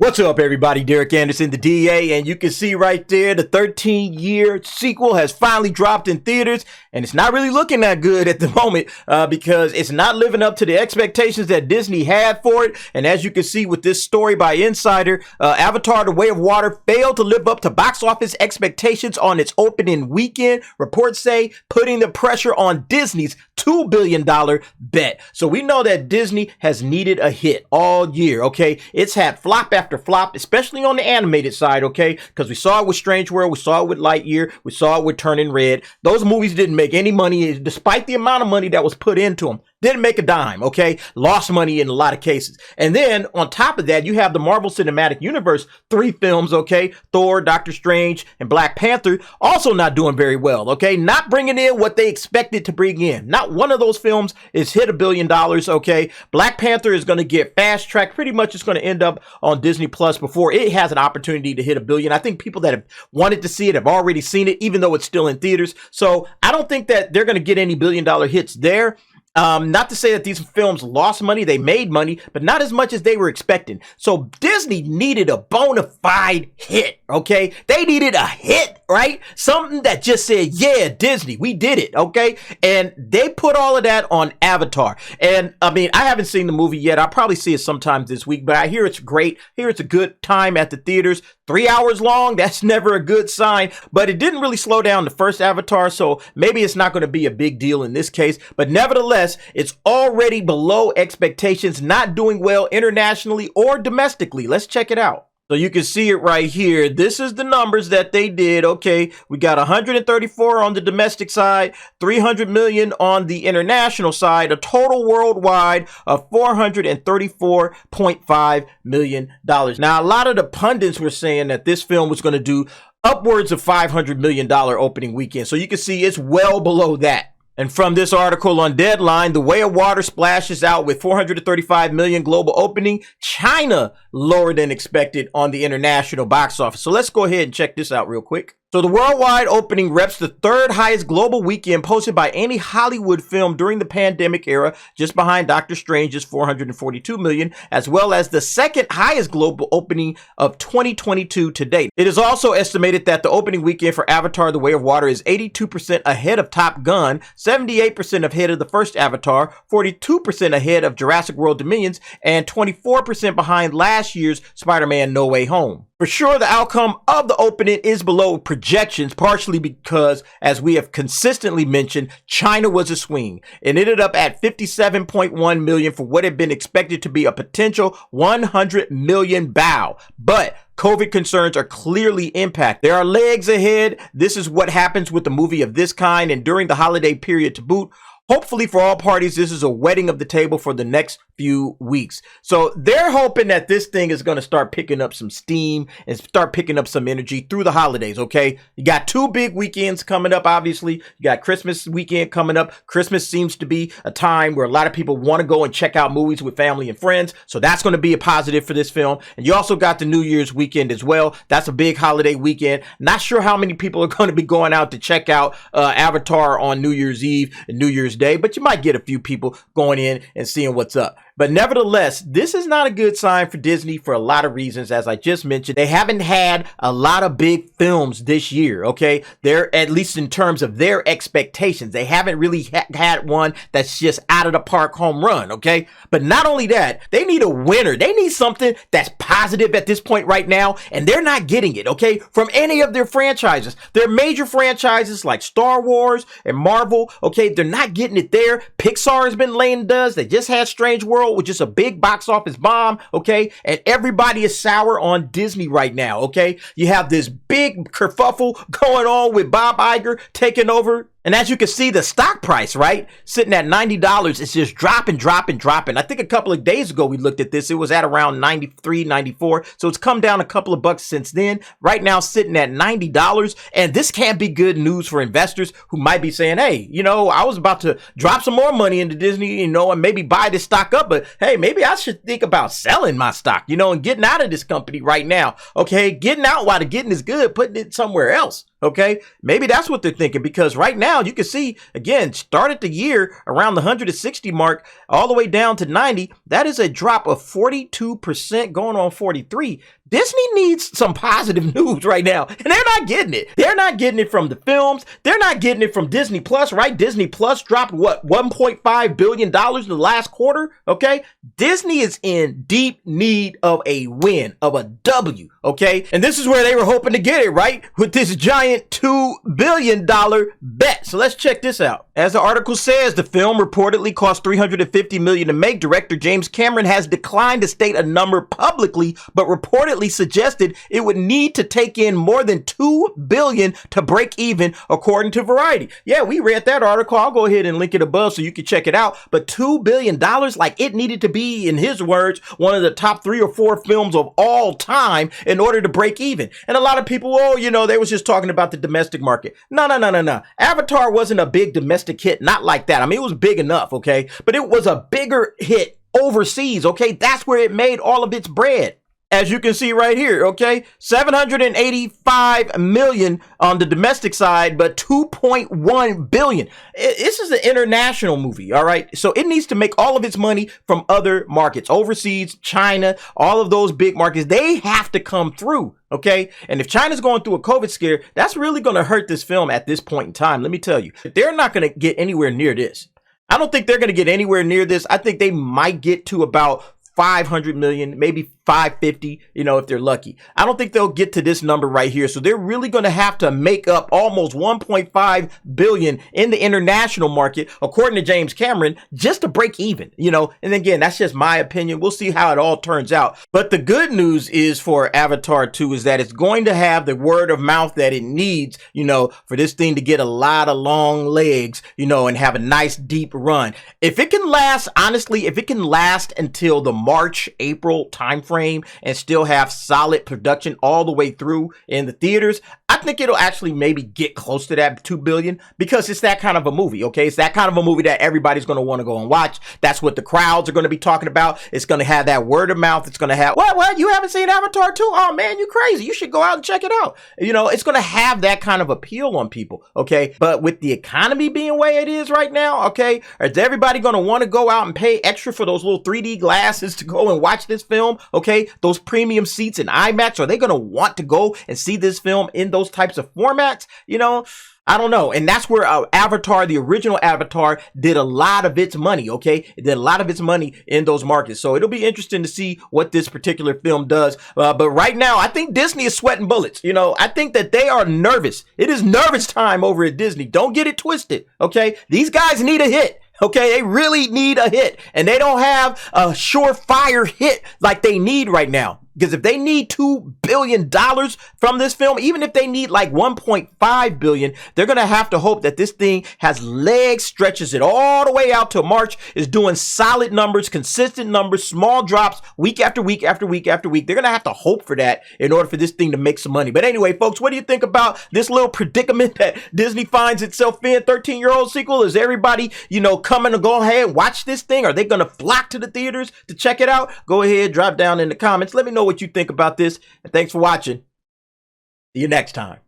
What's up, everybody? Derek Anderson, the DA, and you can see right there the 13-year sequel has finally dropped in theaters, and it's not really looking that good at the moment because it's not living up to the expectations that Disney had for it. And as you can see with this story by Insider, Avatar: The Way of Water failed to live up to box office expectations on its opening weekend. Reports say putting the pressure on Disney's $2 billion bet. So we know that Disney has needed a hit all year, okay? It's had flop after flop, especially on the animated side, okay? Because we saw it with Strange World, we saw it with Lightyear, we saw it with Turning Red. Those movies didn't make any money, despite the amount of money that was put into them. Didn't make a dime, okay? Lost money in a lot of cases. And then on top of that, you have the Marvel Cinematic Universe, 3 films, okay? Thor, Doctor Strange, and Black Panther, also not doing very well, okay? Not bringing in what they expected to bring in. Not one of those films is hit $1 billion, okay? Black Panther is going to get fast tracked. Pretty much it's going to end up on Disney Plus before it has an opportunity to hit $1 billion. I think people that have wanted to see it have already seen it, even though it's still in theaters. So I don't think that they're going to get any $1 billion hits there. Not to say that these films lost money, they made money, but not as much as they were expecting. So Disney needed a bona fide hit, okay? They needed a hit, right? Something that just said, yeah, Disney, we did it, okay? And they put all of that on Avatar. And I mean, I haven't seen the movie yet. I'll probably see it sometime this week, but I hear it's great. I hear it's a good time at the theaters. 3 hours long, that's never a good sign, but it didn't really slow down the first Avatar, so maybe it's not going to be a big deal in this case. But nevertheless, it's already below expectations, not doing well internationally or domestically. Let's check it out. So you can see it right here. This is the numbers that they did. Okay, we got 134 on the domestic side, 300 million on the international side, a total worldwide of $434.5 million. Now, a lot of the pundits were saying that this film was going to do upwards of $500 million opening weekend. So you can see it's well below that. And from this article on Deadline, The Way of Water splashes out with 435 million global opening. China lower than expected on the international box office. So let's go ahead and check this out real quick. So the worldwide opening reps the 3rd highest global weekend posted by any Hollywood film during the pandemic era, just behind Doctor Strange's 442 million, as well as the 2nd highest global opening of 2022 to date. It is also estimated that the opening weekend for Avatar: The Way of Water is 82% ahead of Top Gun, 78% ahead of the first Avatar, 42% ahead of Jurassic World Dominions, and 24% behind last year's Spider-Man: No Way Home. For sure, the outcome of the opening is below projections, partially because, as we have consistently mentioned, China was a swing. It ended up at 57.1 million for what had been expected to be a potential 100 million bow. But COVID concerns are clearly impact. There are legs ahead. This is what happens with a movie of this kind and during the holiday period to boot. Hopefully for all parties, this is a wetting of the table for the next few weeks. So they're hoping that this thing is going to start picking up some steam and start picking up some energy through the holidays, okay? You got 2 big weekends coming up, obviously. You got Christmas weekend coming up. Christmas seems to be a time where a lot of people want to go and check out movies with family and friends. So that's going to be a positive for this film. And you also got the New Year's weekend as well. That's a big holiday weekend. Not sure how many people are going to be going out to check out Avatar on New Year's Eve and New Year's Day, but you might get a few people going in and seeing what's up. But nevertheless, this is not a good sign for Disney for a lot of reasons. As I just mentioned, they haven't had a lot of big films this year, okay? They're, at least in terms of their expectations, they haven't really had one that's just out of the park home run, okay? But not only that, they need a winner. They need something that's positive at this point right now, and they're not getting it, okay? From any of their franchises. Their major franchises like Star Wars and Marvel, okay? They're not getting it there. Pixar has been laying duds. They just had Strange World, which is a big box office bomb, okay? And everybody is sour on Disney right now, okay? You have this big kerfuffle going on with Bob Iger taking over. And as you can see, the stock price, right, sitting at $90, it's just dropping. I think a couple of days ago we looked at this. It was at around 93, 94. So it's come down a couple of bucks since then. Right now, sitting at $90. And this can't be good news for investors who might be saying, hey, you know, I was about to drop some more money into Disney, you know, and maybe buy this stock up. But hey, maybe I should think about selling my stock, you know, and getting out of this company right now. Okay, getting out while the getting is good, putting it somewhere else. Okay, maybe that's what they're thinking, because right now you can see, again, started the year around the 160 mark all the way down to 90. That is a drop of 42% going on 43. Disney needs some positive news right now, and they're not getting it. They're not getting it from the films. They're not getting it from Disney Plus, right? Disney Plus dropped what, $1.5 billion in the last quarter, okay? Disney is in deep need of a win, of a W, okay? And this is where they were hoping to get it, right? With this giant $2 billion bet. So let's check this out. As the article says, the film reportedly cost $350 million to make. Director James Cameron has declined to state a number publicly, but reportedly suggested it would need to take in more than $2 billion to break even, according to Variety. Yeah, we read that article. I'll go ahead and link it above so you can check it out. But $2 billion, like, it needed to be, in his words, one of the top 3 or 4 films of all time in order to break even. And a lot of people, oh, you know, they was just talking about the domestic market. No. Avatar wasn't a big domestic hit, not like that. I mean, it was big enough, okay? But it was a bigger hit overseas, okay? That's where it made all of its bread. As you can see right here, okay, 785 million on the domestic side, but 2.1 billion. This is an international movie, all right? So it needs to make all of its money from other markets, overseas, China, all of those big markets. They have to come through, okay? And if China's going through a COVID scare, that's really going to hurt this film at this point in time. Let me tell you, they're not going to get anywhere near this. I don't think they're going to get anywhere near this. I think they might get to about 500 million, maybe 550, you know, if they're lucky. I don't think they'll get to this number right here. So they're really going to have to make up almost 1.5 billion in the international market, according to James Cameron, just to break even, you know. And again, that's just my opinion. We'll see how it all turns out. But the good news is for Avatar 2 is that it's going to have the word of mouth that it needs, you know, for this thing to get a lot of long legs, you know, and have a nice deep run. If it can last, honestly, if it can last until the March, April timeframe, and still have solid production all the way through in the theaters, I think it'll actually maybe get close to that 2 billion, because it's that kind of a movie, okay? It's that kind of a movie that everybody's going to want to go and watch. That's what the crowds are going to be talking about. It's going to have that word of mouth. It's going to have, what, you haven't seen Avatar 2? Oh man, you crazy. You should go out and check it out. You know, it's going to have that kind of appeal on people, okay? But with the economy being the way it is right now, okay, is everybody going to want to go out and pay extra for those little 3D glasses to go and watch this film, okay? Those premium seats in IMAX, are they going to want to go and see this film in those types of formats? You know, I don't know. And that's where Avatar, the original Avatar, did a lot of its money, okay? It did a lot of its money in those markets. So it'll be interesting to see what this particular film does. But right now, I think Disney is sweating bullets. You know, I think that they are nervous. It is nervous time over at Disney. Don't get it twisted, okay? These guys need a hit. Okay, they really need a hit, and they don't have a surefire hit like they need right now. Because if they need $2 billion from this film, even if they need like 1.5 billion, they're going to have to hope that this thing has legs, stretches it all the way out to March, is doing solid numbers, consistent numbers, small drops, week after week after week after week. They're going to have to hope for that in order for this thing to make some money. But anyway, folks, what do you think about this little predicament that Disney finds itself in? 13-year-old sequel? Is everybody, you know, coming to go ahead and watch this thing? Are they going to flock to the theaters to check it out? Go ahead, drop down in the comments. Let me know what you think about this. And thanks for watching. See you next time.